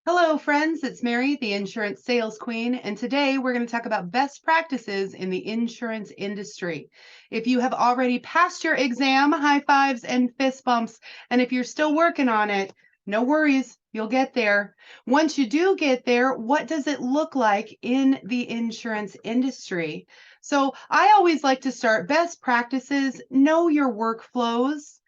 Hello, friends. It's Mary, the insurance sales queen, and today we're going to talk about best practices in the insurance industry. If you have already passed your exam, high fives and fist bumps, and if you're still working on it, no worries, you'll get there. Once you do get there, what does it look like in the insurance industry? So, I always like to start best practices, know your workflows.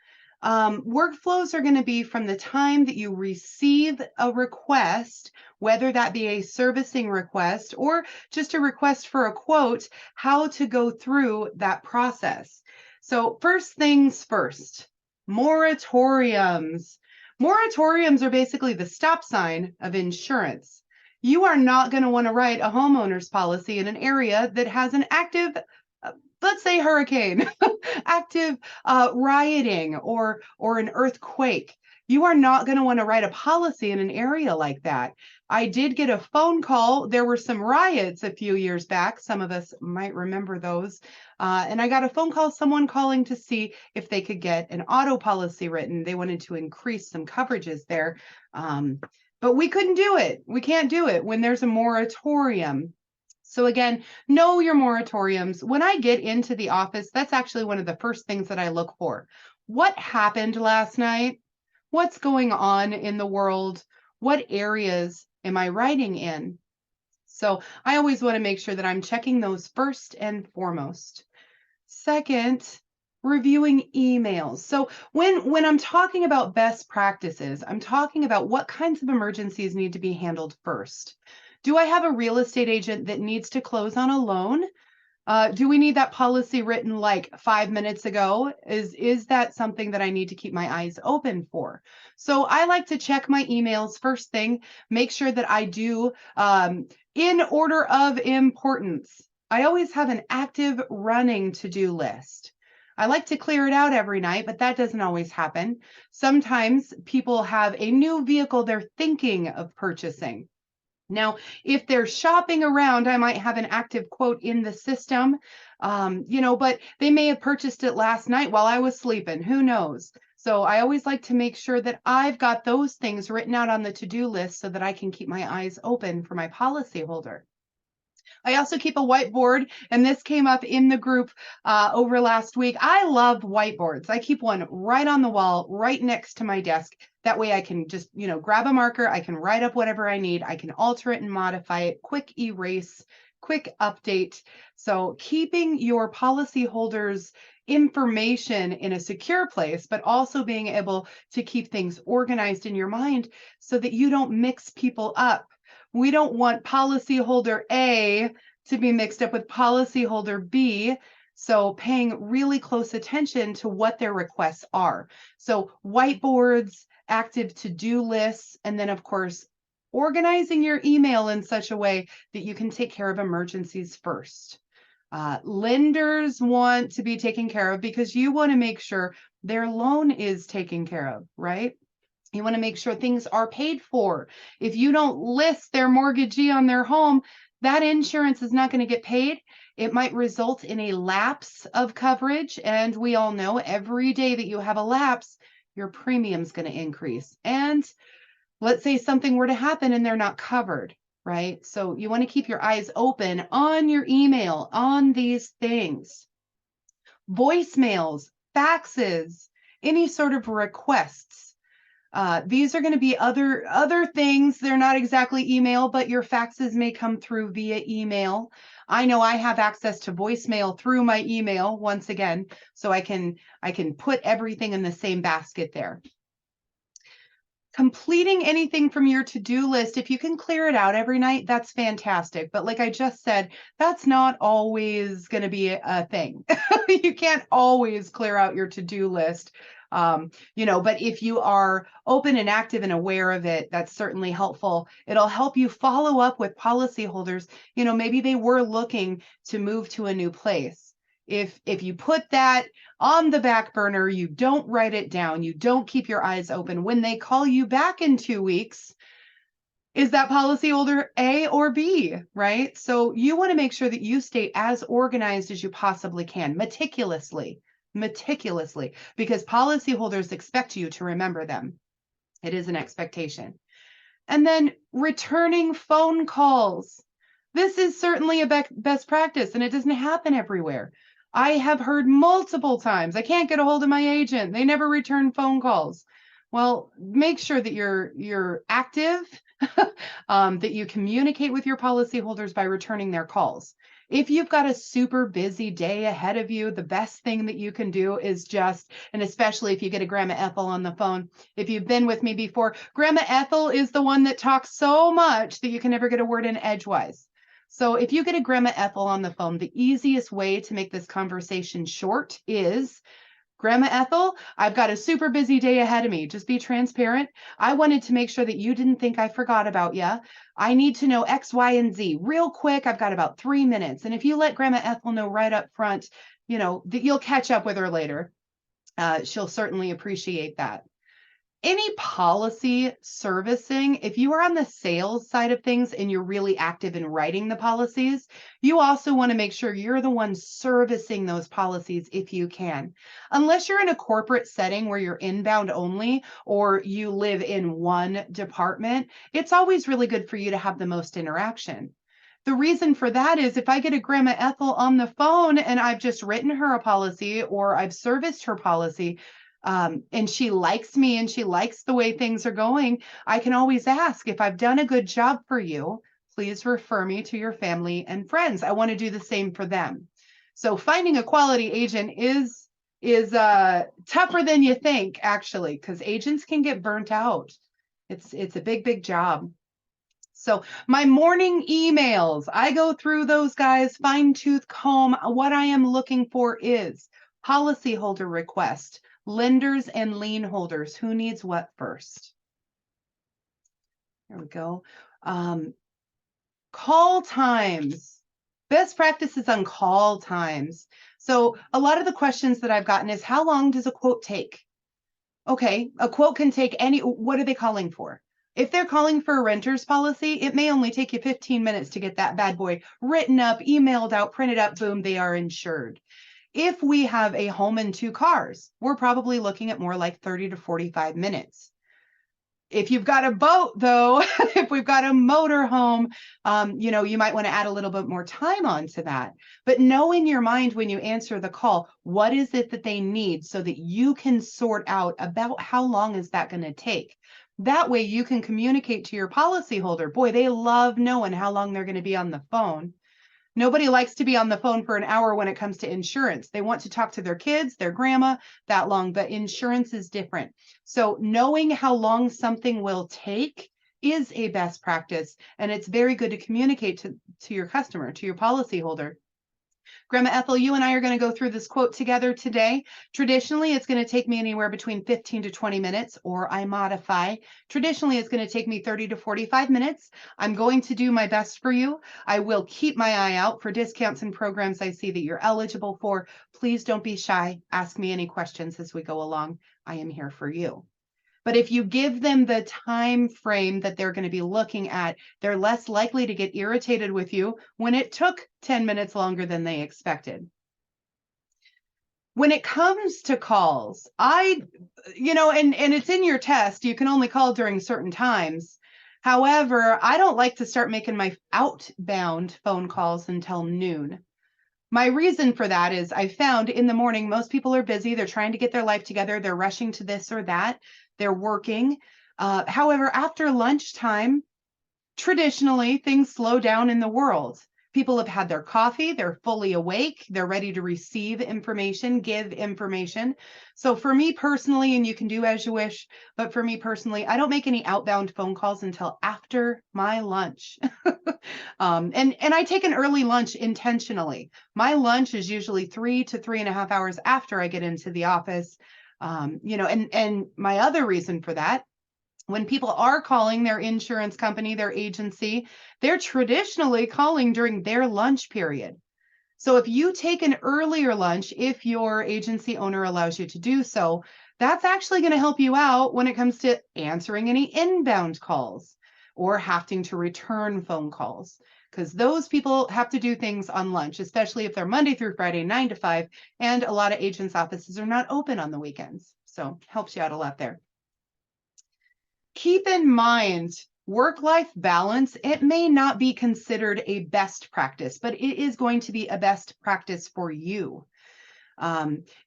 Workflows are going to be from the time that you receive a request, whether that be a servicing request or just a request for a quote, how to go through that process. So, first things first, moratoriums. Moratoriums are basically the stop sign of insurance. You are not going to want to write a homeowner's policy in an area that has an active, uh, let's say, hurricane, active rioting or an earthquake. You are not going to want to write a policy in an area like that. I did get a phone call. There were some riots a few years back. Some of us might remember those. And I got a phone call, someone calling to see if they could get an auto policy written. They wanted to increase some coverages there. Um, but we couldn't do it. We can't do it when there's a moratorium. So again, know your moratoriums. When I get into the office, that's actually one of the first things that I look for. What happened last night? What's going on in the world? What areas am I writing in? So I always want to make sure that I'm checking those first and foremost. Second, reviewing emails. So when I'm talking about best practices, I'm talking about what kinds of emergencies need to be handled first. Do I have a real estate agent that needs to close on a loan? Do we need that policy written like 5 minutes ago? Is that something that I need to keep my eyes open for? So I like to check my emails first thing, make sure that I do in order of importance. I always have an active running to-do list. I like to clear it out every night, but that doesn't always happen. Sometimes people have a new vehicle they're thinking of purchasing. Now, if they're shopping around, I might have an active quote in the system, but they may have purchased it last night while I was sleeping. Who knows? So I always like to make sure that I've got those things written out on the to-do list so that I can keep my eyes open for my policyholder. I also keep a whiteboard, and this came up in the group over last week. I love whiteboards. I keep one right on the wall, right next to my desk. That way I can just, grab a marker. I can write up whatever I need. I can alter it and modify it, quick erase, quick update. So keeping your policyholders information in a secure place, but also being able to keep things organized in your mind so that you don't mix people up. We don't want policyholder A to be mixed up with policyholder B. So paying really close attention to what their requests are. So whiteboards, active to-do lists, and then of course, organizing your email in such a way that you can take care of emergencies first. Lenders want to be taken care of because you want to make sure their loan is taken care of, right? You want to make sure things are paid for. If you don't list their mortgagee on their home, that insurance is not going to get paid. It might result in a lapse of coverage. And we all know every day that you have a lapse, your premium's going to increase. And let's say something were to happen and they're not covered, right? So you want to keep your eyes open on your email, on these things. Voicemails, faxes, any sort of requests. These are going to be other things. They're not exactly email, but your faxes may come through via email. I know I have access to voicemail through my email once again, so I can put everything in the same basket there. Completing anything from your to-do list, if you can clear it out every night, that's fantastic. But like I just said, that's not always going to be a thing. You can't always clear out your to-do list. But if you are open and active and aware of it, that's certainly helpful. It'll help you follow up with policyholders. Maybe they were looking to move to a new place. If you put that on the back burner, you don't write it down, you don't keep your eyes open, when they call you back in 2 weeks, is that policyholder A or B, right? So you want to make sure that you stay as organized as you possibly can, meticulously, because policyholders expect you to remember them. It is an expectation. And then returning phone calls. This is certainly a best practice, and it doesn't happen everywhere. I have heard multiple times, I can't get a hold of my agent. They never return phone calls. Well, make sure that you're active, that you communicate with your policyholders by returning their calls. If you've got a super busy day ahead of you, the best thing that you can do is just, and especially if you get a Grandma Ethel on the phone, if you've been with me before, Grandma Ethel is the one that talks so much that you can never get a word in edgewise. So if you get a Grandma Ethel on the phone, the easiest way to make this conversation short is, Grandma Ethel, I've got a super busy day ahead of me. Just be transparent. I wanted to make sure that you didn't think I forgot about you. I need to know X, Y, and Z real quick. I've got about 3 minutes. And if you let Grandma Ethel know right up front, that you'll catch up with her later, she'll certainly appreciate that. Any policy servicing, if you are on the sales side of things and you're really active in writing the policies, you also want to make sure you're the one servicing those policies if you can. Unless you're in a corporate setting where you're inbound only or you live in one department, it's always really good for you to have the most interaction. The reason for that is if I get a Grandma Ethel on the phone and I've just written her a policy or I've serviced her policy, and she likes me and she likes the way things are going, I can always ask, if I've done a good job for you, please refer me to your family and friends. I want to do the same for them. So finding a quality agent is tougher than you think, actually, because agents can get burnt out. It's a big job. So my morning emails, I go through those guys, fine tooth comb. What I am looking for is policyholder request, lenders and lien holders. Who needs what first? There we go. Call times. Best practices on call times. So a lot of the questions that I've gotten is, how long does a quote take? Okay, a quote can take what are they calling for? If they're calling for a renter's policy, it may only take you 15 minutes to get that bad boy written up, emailed out, printed up, boom, they are insured. If we have a home and 2 cars, we're probably looking at more like 30 to 45 minutes. If you've got a boat, though, if we've got a motor home, you might want to add a little bit more time onto that. But know in your mind when you answer the call, what is it that they need so that you can sort out about how long is that going to take? That way you can communicate to your policyholder. Boy, they love knowing how long they're going to be on the phone. Nobody likes to be on the phone for an hour when it comes to insurance. They want to talk to their kids, their grandma that long, but insurance is different. So knowing how long something will take is a best practice, and it's very good to communicate to your customer, to your policyholder. Grandma Ethel, you and I are going to go through this quote together today. Traditionally, it's going to take me anywhere between 15 to 20 minutes, or I modify. Traditionally, it's going to take me 30 to 45 minutes. I'm going to do my best for you. I will keep my eye out for discounts and programs I see that you're eligible for. Please don't be shy. Ask me any questions as we go along. I am here for you. But if you give them the time frame that they're going to be looking at, they're less likely to get irritated with you when it took 10 minutes longer than they expected. When it comes to calls, and it's in your test, you can only call during certain times. However, I don't like to start making my outbound phone calls until noon. My reason for that is I found in the morning, most people are busy. They're trying to get their life together. They're rushing to this or that. They're working. However, after lunchtime, traditionally things slow down in the world. People have had their coffee. They're fully awake. They're ready to receive information, give information. So for me personally, and you can do as you wish, but for me personally, I don't make any outbound phone calls until after my lunch. And I take an early lunch intentionally. My lunch is usually 3 to 3.5 hours after I get into the office. And my other reason for that, when people are calling their insurance company, their agency, they're traditionally calling during their lunch period. So if you take an earlier lunch, if your agency owner allows you to do so, that's actually going to help you out when it comes to answering any inbound calls or having to return phone calls, because those people have to do things on lunch, especially if they're Monday through Friday, 9 to 5, and a lot of agents' offices are not open on the weekends. So helps you out a lot there. Keep in mind, Work-life balance, it may not be considered a best practice, but it is going to be a best practice for you.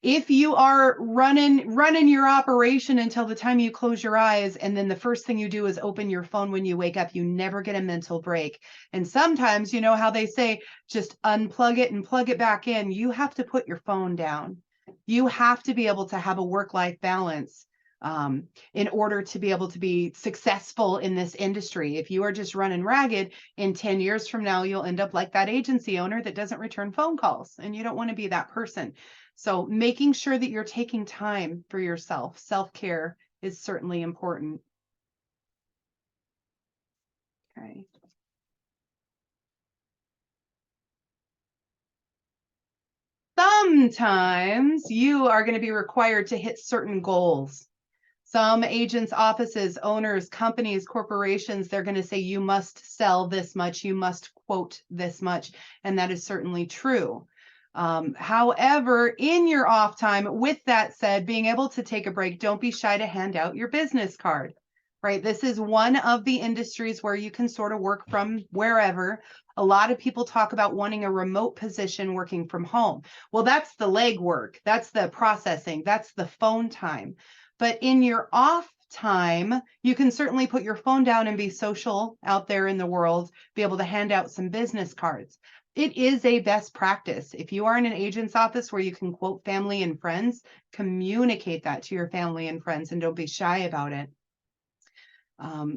If you are running your operation until the time you close your eyes, and then the first thing you do is open your phone when you wake up, you never get a mental break. And sometimes, you know how they say, just unplug it and plug it back in. You have to put your phone down. You have to be able to have a work-life balance in order to be able to be successful in this industry. If you are just running ragged, in 10 years from now, you'll end up like that agency owner that doesn't return phone calls, and you don't want to be that person. So making sure that you're taking time for yourself, self-care is certainly important. Okay. Sometimes you are going to be required to hit certain goals. Some agents, offices, owners, companies, corporations, they're going to say you must sell this much, you must quote this much, and that is certainly true. However, in your off time, with that said, being able to take a break, don't be shy to hand out your business card, right? This is one of the industries where you can sort of work from wherever. A lot of people talk about wanting a remote position working from home. Well, that's the legwork, that's the processing, that's the phone time. But in your off time, you can certainly put your phone down and be social out there in the world, be able to hand out some business cards. It is a best practice. If you are in an agent's office where you can quote family and friends, communicate that to your family and friends and don't be shy about it.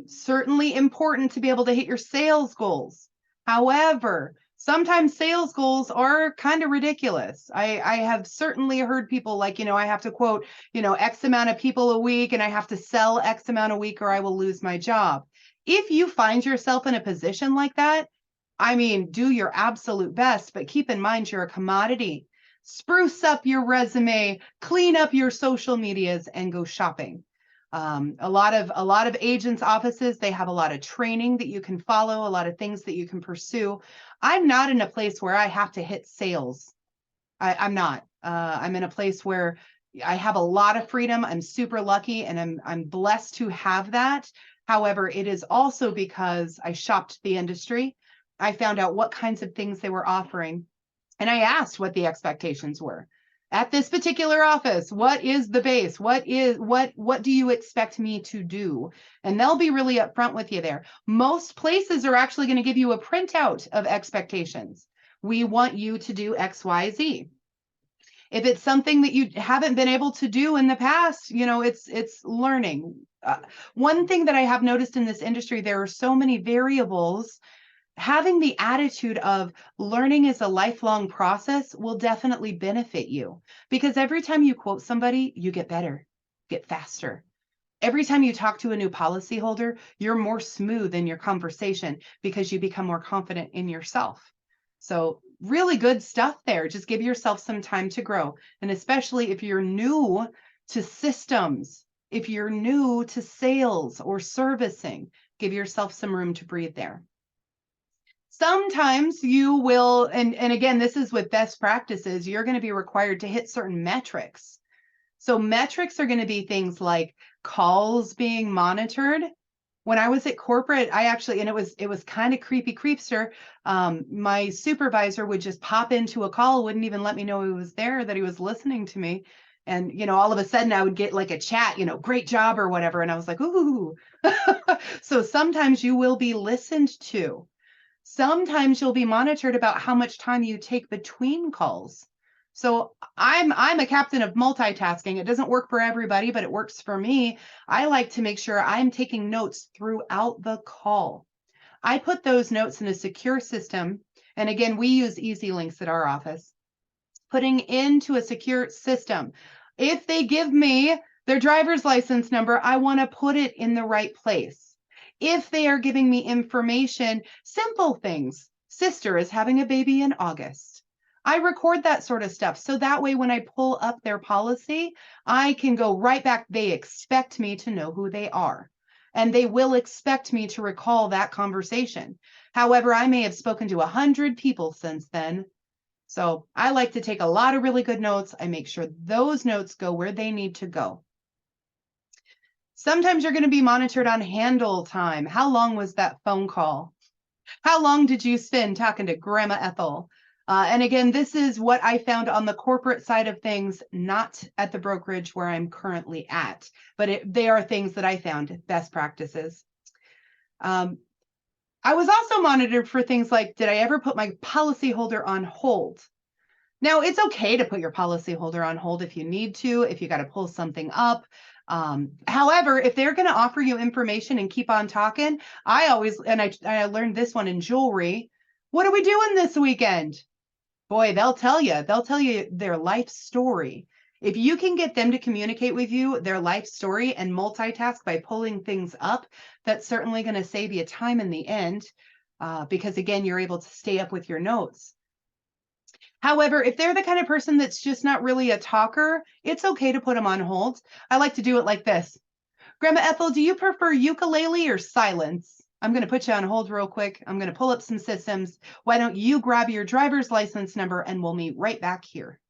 Certainly important to be able to hit your sales goals. However, sometimes sales goals are kind of ridiculous. I have certainly heard people like, I have to quote, X amount of people a week and I have to sell X amount a week or I will lose my job. If you find yourself in a position like that, I mean, do your absolute best, but keep in mind you're a commodity. Spruce up your resume, clean up your social medias, and go shopping. A lot of agents' offices, they have a lot of training that you can follow, a lot of things that you can pursue. I'm not in a place where I have to hit sales. I'm not. I'm in a place where I have a lot of freedom. I'm super lucky, and I'm blessed to have that. However, it is also because I shopped the industry. I found out what kinds of things they were offering, and I asked what the expectations were. At this particular office, what is the base? What do you expect me to do? And they'll be really upfront with you there. Most places are actually going to give you a printout of expectations. We want you to do X, Y, Z. If it's something that you haven't been able to do in the past, it's learning. One thing that I have noticed in this industry, there are so many variables. Having the attitude of learning is a lifelong process will definitely benefit you, because every time you quote somebody, you get better, get faster. Every time you talk to a new policyholder, you're more smooth in your conversation because you become more confident in yourself. So really good stuff there. Just give yourself some time to grow. And especially if you're new to systems, if you're new to sales or servicing, give yourself some room to breathe there. Sometimes you will, and again, this is with best practices, you're going to be required to hit certain metrics. So metrics are going to be things like calls being monitored. When I was at corporate, I actually, and it was kind of creepy creepster. My supervisor would just pop into a call, wouldn't even let me know he was there, that he was listening to me. And, all of a sudden I would get like a chat, great job or whatever. And I was like, ooh. So sometimes you will be listened to. Sometimes you'll be monitored about how much time you take between calls. So I'm a captain of multitasking. It doesn't work for everybody, but it works for me. I like to make sure I'm taking notes throughout the call. I put those notes in a secure system. And again, we use EasyLinks at our office. Putting into a secure system. If they give me their driver's license number, I want to put it in the right place. If they are giving me information, simple things, sister is having a baby in August, I record that sort of stuff. So that way, when I pull up their policy, I can go right back. They expect me to know who they are, and they will expect me to recall that conversation. However, I may have spoken to 100 people since then. So I like to take a lot of really good notes. I make sure those notes go where they need to go. Sometimes you're going to be monitored on handle time. How long was that phone call? How long did you spend talking to Grandma Ethel? And again, this is what I found on the corporate side of things, not at the brokerage where I'm currently at, but they are things that I found, best practices. I was also monitored for things like, did I ever put my policyholder on hold? Now, it's okay to put your policyholder on hold if you need to, if you got to pull something up. However, if they're going to offer you information and keep on talking, I always, and I learned this one in jewelry. What are we doing this weekend? Boy, they'll tell you their life story. If you can get them to communicate with you their life story and multitask by pulling things up, that's certainly going to save you time in the end, because again, you're able to stay up with your notes. However, if they're the kind of person that's just not really a talker, it's okay to put them on hold. I like to do it like this. Grandma Ethel, do you prefer ukulele or silence? I'm going to put you on hold real quick. I'm going to pull up some systems. Why don't you grab your driver's license number and we'll meet right back here.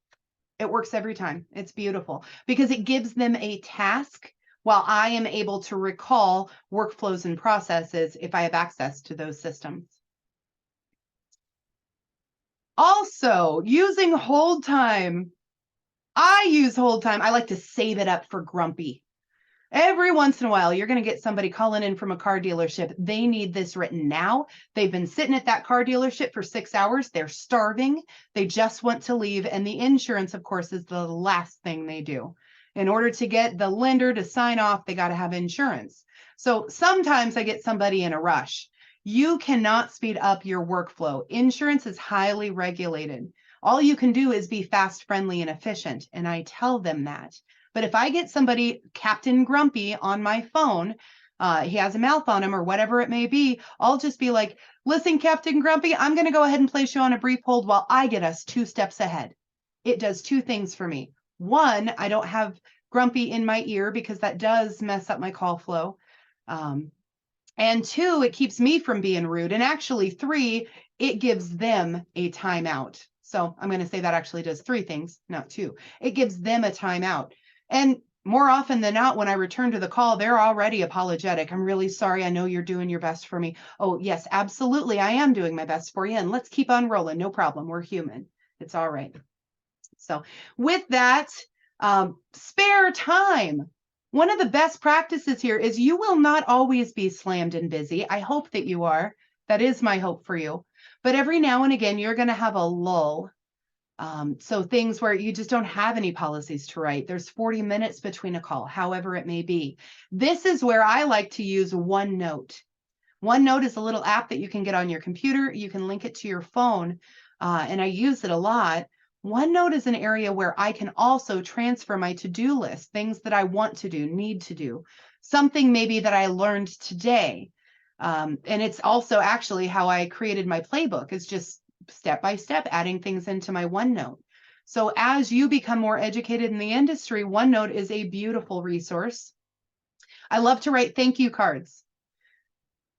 It works every time. It's beautiful because it gives them a task while I am able to recall workflows and processes if I have access to those systems. Also, using hold time. I use hold time. I like to save it up for grumpy. Every once in a while, you're going to get somebody calling in from a car dealership. They need this written now. They've been sitting at that car dealership for 6 hours. They're starving. They just want to leave. And the insurance, of course, is the last thing they do. In order to get the lender to sign off, they got to have insurance. So sometimes I get somebody in a rush. You cannot speed up your workflow. Insurance is highly regulated. All you can do is be fast, friendly, and efficient. And I tell them that. But if I get somebody, Captain Grumpy, on my phone, he has a mouth on him or whatever it may be, I'll just be like, listen, Captain Grumpy, I'm going to go ahead and place you on a brief hold while I get us 2 steps ahead. It does 2 things for me. 1, I don't have Grumpy in my ear because that does mess up my call flow. And 2, it keeps me from being rude. And actually 3, it gives them a timeout. So I'm going to say that actually does 3 things, not 2. It gives them a timeout. And more often than not, when I return to the call, they're already apologetic. I'm really sorry. I know you're doing your best for me. Oh, yes, absolutely. I am doing my best for you. And let's keep on rolling. No problem. We're human. It's all right. So with that, spare time. One of the best practices here is you will not always be slammed and busy. I hope that you are. That is my hope for you. But every now and again, you're going to have a lull. So things where you just don't have any policies to write. There's 40 minutes between a call, however it may be. This is where I like to use OneNote. OneNote is a little app that you can get on your computer. You can link it to your phone, and I use it a lot. OneNote is an area where I can also transfer my to-do list, things that I want to do, need to do, something maybe that I learned today. And it's also actually how I created my playbook, is just step by step adding things into my OneNote. So as you become more educated in the industry, OneNote is a beautiful resource. I love to write thank you cards.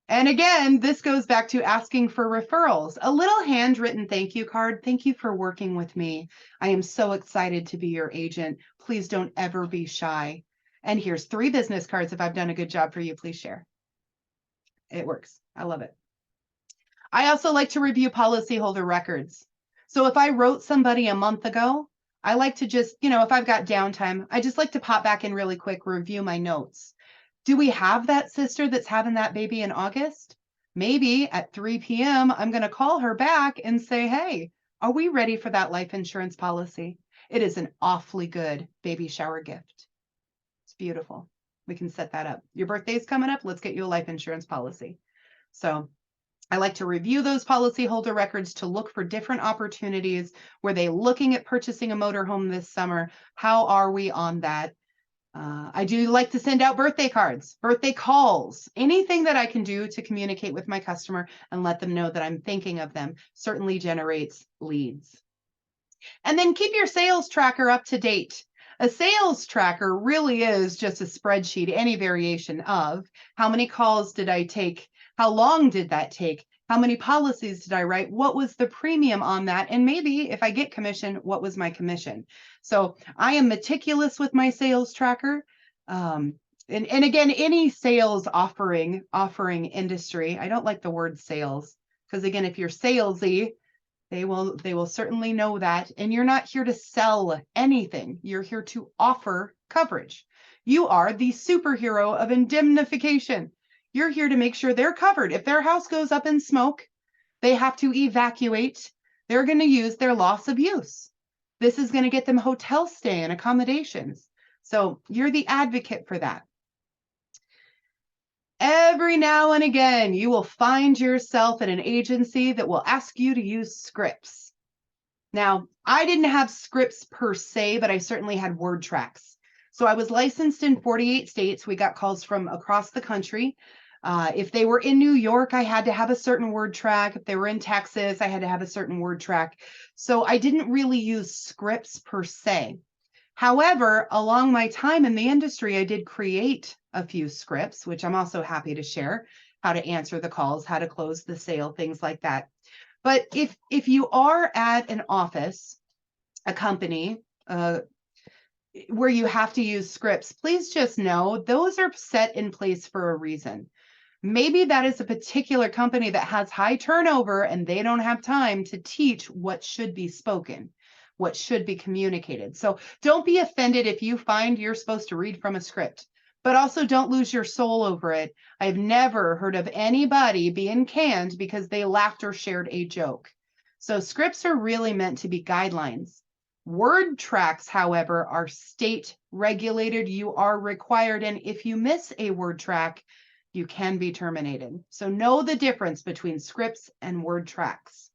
And again, this goes back to asking for referrals. A little handwritten thank you card. Thank you for working with me. I am so excited to be your agent. Please don't ever be shy. And here's 3 business cards. If I've done a good job for you, please share. It works. I love it. I also like to review policyholder records. So if I wrote somebody a month ago, I like to just, if I've got downtime, I just like to pop back in really quick, review my notes. Do we have that sister that's having that baby in August? Maybe at 3 p.m., I'm going to call her back and say, hey, are we ready for that life insurance policy? It is an awfully good baby shower gift. It's beautiful. We can set that up. Your birthday's coming up. Let's get you a life insurance policy. So I like to review those policyholder records to look for different opportunities. Were they looking at purchasing a motorhome this summer? How are we on that? I do like to send out birthday cards, birthday calls, anything that I can do to communicate with my customer and let them know that I'm thinking of them certainly generates leads. And then keep your sales tracker up to date. A sales tracker really is just a spreadsheet, any variation of how many calls did I take? How long did that take? How many policies did I write? What was the premium on that? And maybe if I get commission, what was my commission? So I am meticulous with my sales tracker. And again, any sales offering industry, I don't like the word sales, because again, if you're salesy, they will certainly know that. And you're not here to sell anything. You're here to offer coverage. You are the superhero of indemnification. You're here to make sure they're covered. If their house goes up in smoke, they have to evacuate. They're going to use their loss of use. This is going to get them hotel stay and accommodations. So you're the advocate for that. Every now and again, you will find yourself at an agency that will ask you to use scripts. Now, I didn't have scripts per se, but I certainly had word tracks. So I was licensed in 48 states. We got calls from across the country. If they were in New York, I had to have a certain word track. If they were in Texas, I had to have a certain word track. So I didn't really use scripts per se. However, along my time in the industry, I did create a few scripts, which I'm also happy to share, how to answer the calls, how to close the sale, things like that. But if you are at an office, a company, where you have to use scripts, please just know those are set in place for a reason. Maybe that is a particular company that has high turnover and they don't have time to teach what should be spoken, what should be communicated. So don't be offended if you find you're supposed to read from a script, but also don't lose your soul over it. I've never heard of anybody being canned because they laughed or shared a joke. So scripts are really meant to be guidelines. Word tracks, however, are state regulated. You are required, and if you miss a word track, you can be terminated. So know the difference between scripts and word tracks.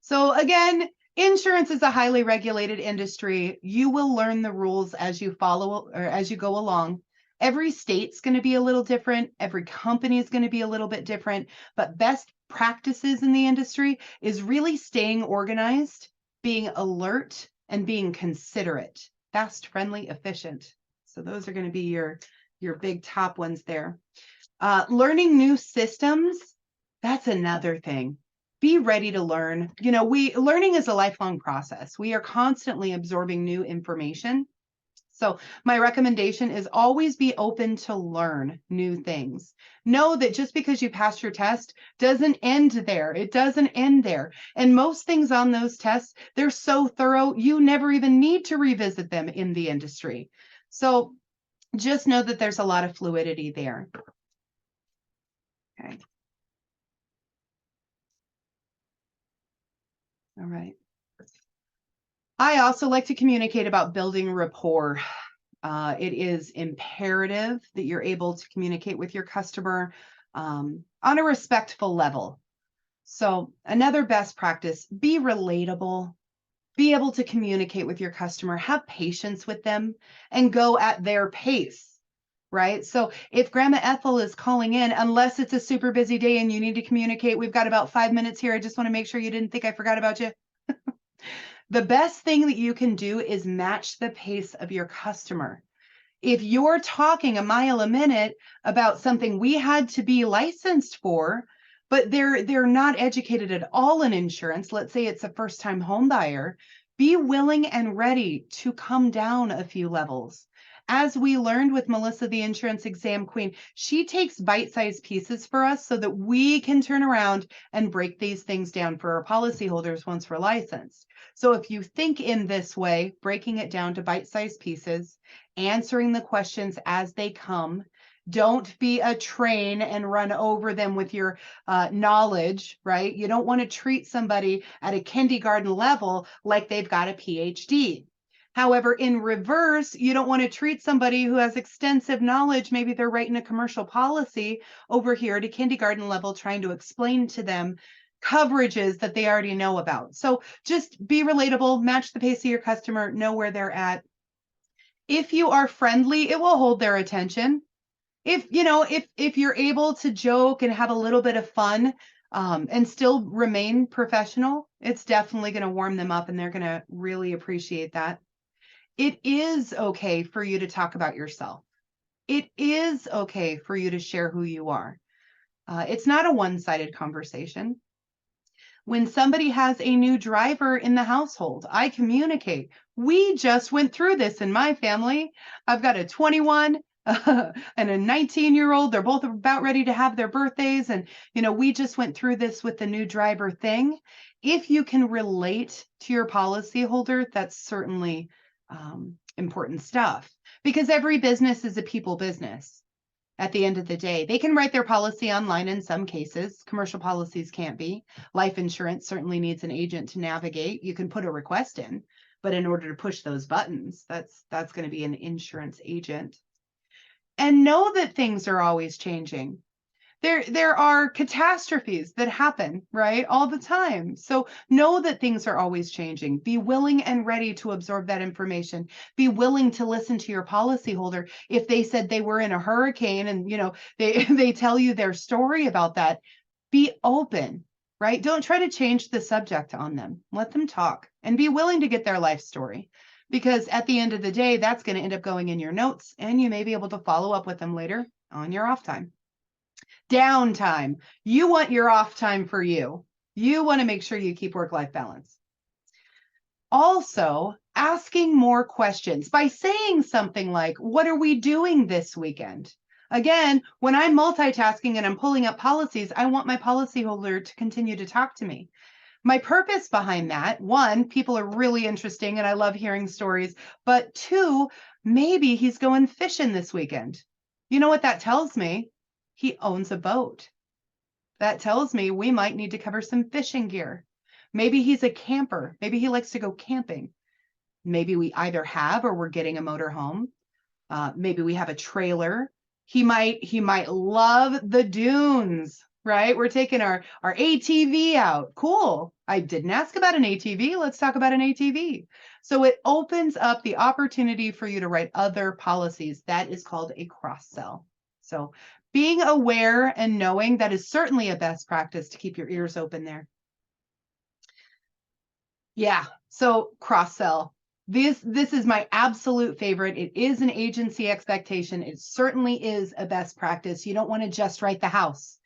So again, insurance is a highly regulated industry. You will learn the rules as you follow or as you go along. Every state's going to be a little different. Every company is going to be a little bit different, but best practices in the industry is really staying organized, being alert, and being considerate, fast, friendly, efficient. So those are going to be your big top ones there. Learning new systems, that's another thing. Be ready to learn. You know, learning is a lifelong process. We are constantly absorbing new information. So my recommendation is always be open to learn new things. Know that just because you passed your test doesn't end there. It doesn't end there. And most things on those tests, they're so thorough, you never even need to revisit them in the industry. So just know that there's a lot of fluidity there. Okay. All right. I also like to communicate about building rapport. It is imperative that you're able to communicate with your customer on a respectful level. So another best practice, be relatable, be able to communicate with your customer, have patience with them, and go at their pace, right? So if Grandma Ethel is calling in, unless it's a super busy day and you need to communicate, we've got about 5 minutes here. I just want to make sure you didn't think I forgot about you. The best thing that you can do is match the pace of your customer. If you're talking a mile a minute about something we had to be licensed for, but they're not educated at all in insurance, let's say it's a first-time home buyer, be willing and ready to come down a few levels. As we learned with Melissa, the insurance exam queen, she takes bite-sized pieces for us so that we can turn around and break these things down for our policyholders once we're licensed. So if you think in this way, breaking it down to bite-sized pieces, answering the questions as they come, don't be a train and run over them with your knowledge, right? You don't want to treat somebody at a kindergarten level like they've got a PhD. However, in reverse, you don't want to treat somebody who has extensive knowledge. Maybe they're writing a commercial policy over here at a kindergarten level, trying to explain to them coverages that they already know about. So just be relatable, match the pace of your customer, know where they're at. If you are friendly, it will hold their attention. If you're able to joke and have a little bit of fun, and still remain professional, it's definitely going to warm them up and they're going to really appreciate that. It is okay for you to talk about yourself. It is okay for you to share who you are. It's not a one-sided conversation. When somebody has a new driver in the household, I communicate We just went through this in my family. I've got a 21 and a 19-year-old. They're both about ready to have their birthdays. And, we just went through this with the new driver thing. If you can relate to your policyholder, that's certainly important stuff, because every business is a people business. At the end of the day, they can write their policy online in some cases. Commercial policies can't be. Life insurance certainly needs an agent to navigate. You can put a request in, but in order to push those buttons, that's going to be an insurance agent. And know that things are always changing. There are catastrophes that happen, right, all the time. So know that things are always changing. Be willing and ready to absorb that information. Be willing to listen to your policyholder. If they said they were in a hurricane and, they tell you their story about that, be open, right? Don't try to change the subject on them. Let them talk and be willing to get their life story, because at the end of the day, that's going to end up going in your notes, and you may be able to follow up with them later on your off time. Downtime. You want your off time for you. You want to make sure you keep work-life balance. Also, asking more questions by saying something like, what are we doing this weekend? Again, when I'm multitasking and I'm pulling up policies, I want my policyholder to continue to talk to me. My purpose behind that, one, people are really interesting and I love hearing stories, but two, maybe he's going fishing this weekend. You know what that tells me? He owns a boat. That tells me we might need to cover some fishing gear. Maybe he's a camper. Maybe he likes to go camping. Maybe we either have or we're getting a motorhome. Maybe we have a trailer. He might love the dunes, right? We're taking our ATV out. Cool. I didn't ask about an ATV. Let's talk about an ATV. So it opens up the opportunity for you to write other policies. That is called a cross-sell. So being aware and knowing that is certainly a best practice to keep your ears open there. Yeah, so cross-sell. This is my absolute favorite. It is an agency expectation. It certainly is a best practice. You don't want to just write the house.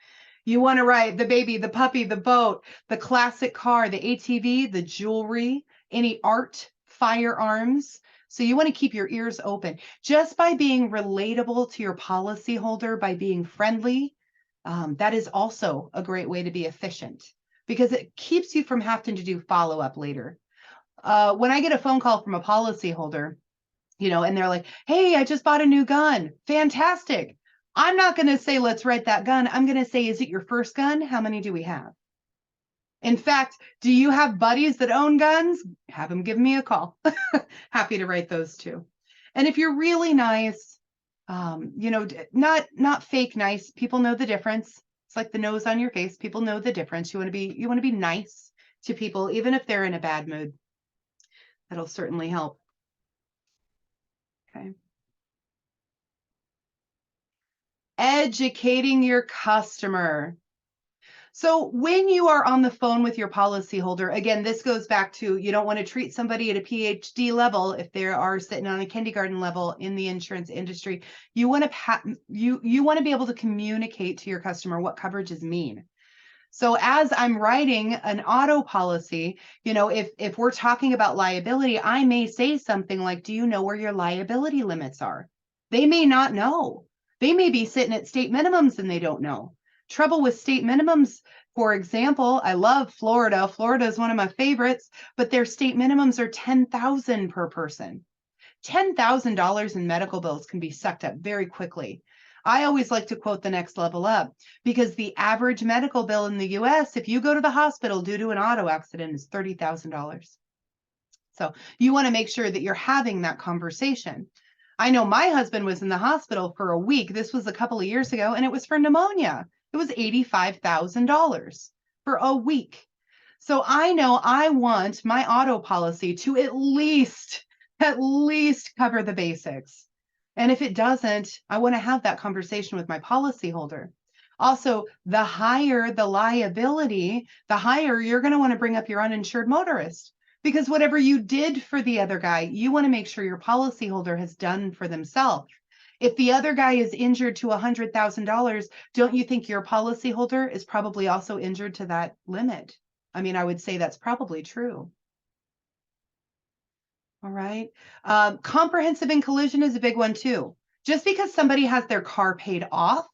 You want to write the baby, the puppy, the boat, the classic car, the ATV, the jewelry, any art, firearms. So you want to keep your ears open. Just by being relatable to your policyholder, by being friendly, that is also a great way to be efficient, because it keeps you from having to do follow-up later. When I get a phone call from a policyholder, and they're like, hey, I just bought a new gun. Fantastic. I'm not going to say, let's write that gun. I'm going to say, is it your first gun? How many do we have? In fact, do you have buddies that own guns? Have them give me a call. Happy to write those too. And if you're really nice, not fake nice, people know the difference. It's like the nose on your face. People know the difference. You want to be nice to people, even if they're in a bad mood. That'll certainly help. Okay. Educating your customer. So when you are on the phone with your policyholder, again, this goes back to, you don't want to treat somebody at a PhD level if they are sitting on a kindergarten level in the insurance industry. You want to you want to be able to communicate to your customer what coverages mean. So as I'm writing an auto policy, if we're talking about liability, I may say something like, do you know where your liability limits are? They may not know. They may be sitting at state minimums and they don't know. Trouble with state minimums, for example, I love Florida. Florida is one of my favorites, but their state minimums are $10,000 per person. $10,000 in medical bills can be sucked up very quickly. I always like to quote the next level up, because the average medical bill in the US, if you go to the hospital due to an auto accident, is $30,000. So you want to make sure that you're having that conversation. I know my husband was in the hospital for a week. This was a couple of years ago, and it was for pneumonia. It was $85,000 for a week. So I know I want my auto policy to at least cover the basics. And if it doesn't, I want to have that conversation with my policyholder. Also, the higher the liability, the higher you're going to want to bring up your uninsured motorist, because whatever you did for the other guy, you want to make sure your policyholder has done for themselves. If the other guy is injured to $100,000, don't you think your policyholder is probably also injured to that limit? I mean, I would say that's probably true. All right. Comprehensive and collision is a big one too. Just because somebody has their car paid off,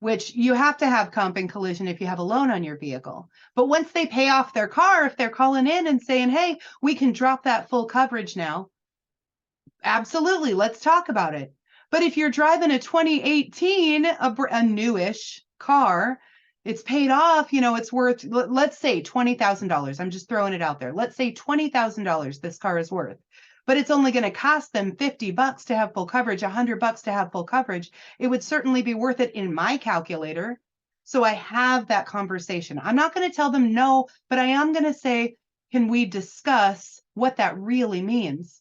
which you have to have comp and collision if you have a loan on your vehicle. But once they pay off their car, if they're calling in and saying, hey, we can drop that full coverage now, absolutely, let's talk about it. But if you're driving a 2018, a newish car, it's paid off, it's worth, let's say $20,000. I'm just throwing it out there. Let's say $20,000 this car is worth, but it's only going to cost them $50 to have full coverage, $100 to have full coverage. It would certainly be worth it in my calculator. So I have that conversation. I'm not going to tell them no, but I am going to say, can we discuss what that really means?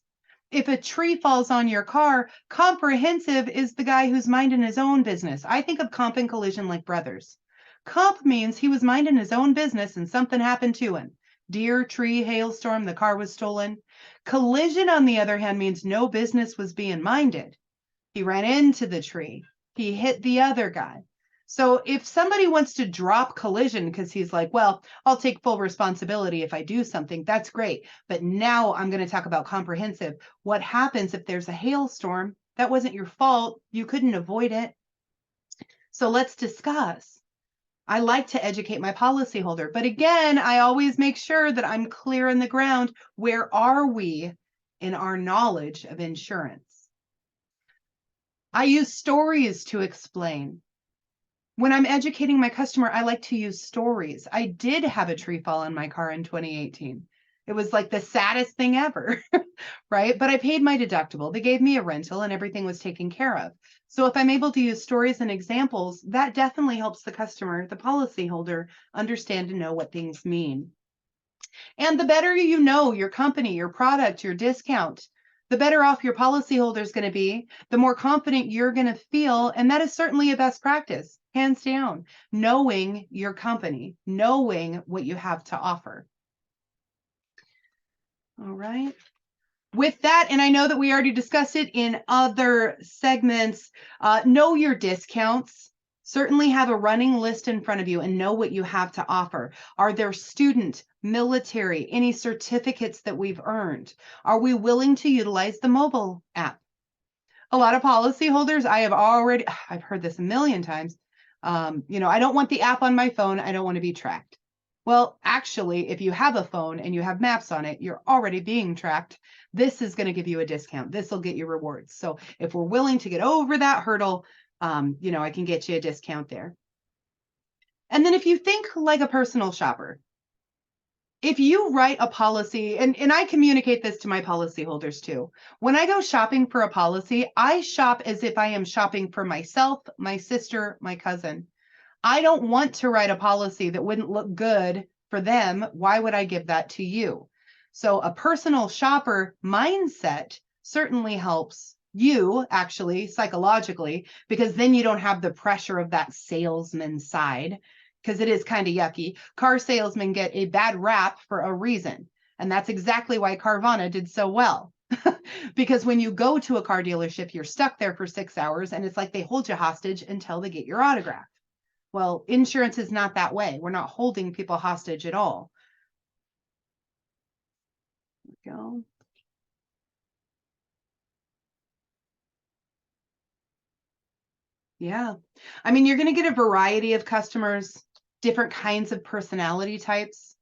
If a tree falls on your car, comprehensive is the guy who's minding his own business. I think of comp and collision like brothers. Comp means he was minding his own business and something happened to him. Deer, tree, hailstorm, the car was stolen. Collision, on the other hand, means no business was being minded. He ran into the tree. He hit the other guy. So if somebody wants to drop collision because he's like, well, I'll take full responsibility if I do something, that's great. But now I'm going to talk about comprehensive. What happens if there's a hailstorm? That wasn't your fault. You couldn't avoid it. So let's discuss. I like to educate my policyholder. But again, I always make sure that I'm clear in the ground. Where are we in our knowledge of insurance? I use stories to explain. When I'm educating my customer, I like to use stories. I did have a tree fall on my car in 2018. It was like the saddest thing ever, right? But I paid my deductible. They gave me a rental and everything was taken care of. So if I'm able to use stories and examples, that definitely helps the customer, the policyholder, understand and know what things mean. And the better you know your company, your product, your discount, the better off your policyholder is going to be, the more confident you're going to feel. And that is certainly a best practice, hands down, knowing your company, knowing what you have to offer. All right. With that, and I know that we already discussed it in other segments, know your discounts. Certainly have a running list in front of you and know what you have to offer. Are there student, military, any certificates that we've earned? Are we willing to utilize the mobile app? A lot of policyholders, I've heard this a million times. I don't want the app on my phone. I don't want to be tracked. Well, actually, if you have a phone and you have maps on it, you're already being tracked. This is going to give you a discount. This will get you rewards. So if we're willing to get over that hurdle, I can get you a discount there. And then if you think like a personal shopper, if you write a policy, and I communicate this to my policyholders too, when I go shopping for a policy, I shop as if I am shopping for myself, my sister, my cousin. I don't want to write a policy that wouldn't look good for them. Why would I give that to you? So a personal shopper mindset certainly helps you actually psychologically, because then you don't have the pressure of that salesman side, because it is kind of yucky. Car salesmen get a bad rap for a reason. And that's exactly why Carvana did so well. Because when you go to a car dealership, you're stuck there for 6 hours and it's like they hold you hostage until they get your autograph. Well, insurance is not that way. We're not holding people hostage at all. There we go. Yeah. I mean, you're going to get a variety of customers, different kinds of personality types.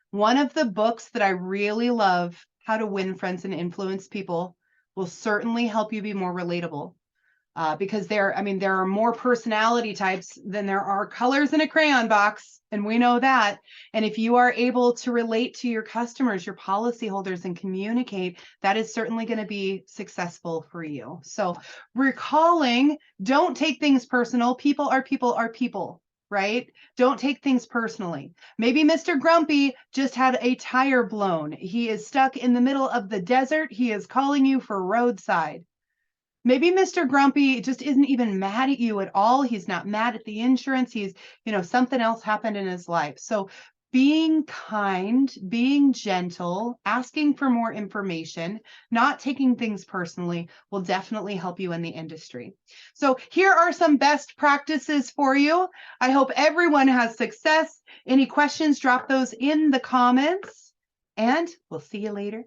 One of the books that I really love, How to Win Friends and Influence People, will certainly help you be more relatable. Because there are more personality types than there are colors in a crayon box, and we know that. And if you are able to relate to your customers, your policyholders, and communicate, that is certainly going to be successful for you. So recalling, don't take things personal. People are people are people, right? Don't take things personally. Maybe Mr. Grumpy just had a tire blown. He is stuck in the middle of the desert. He is calling you for roadside. Maybe Mr. Grumpy just isn't even mad at you at all. He's not mad at the insurance. He's, something else happened in his life. So being kind, being gentle, asking for more information, not taking things personally will definitely help you in the industry. So here are some best practices for you. I hope everyone has success. Any questions, drop those in the comments, and we'll see you later.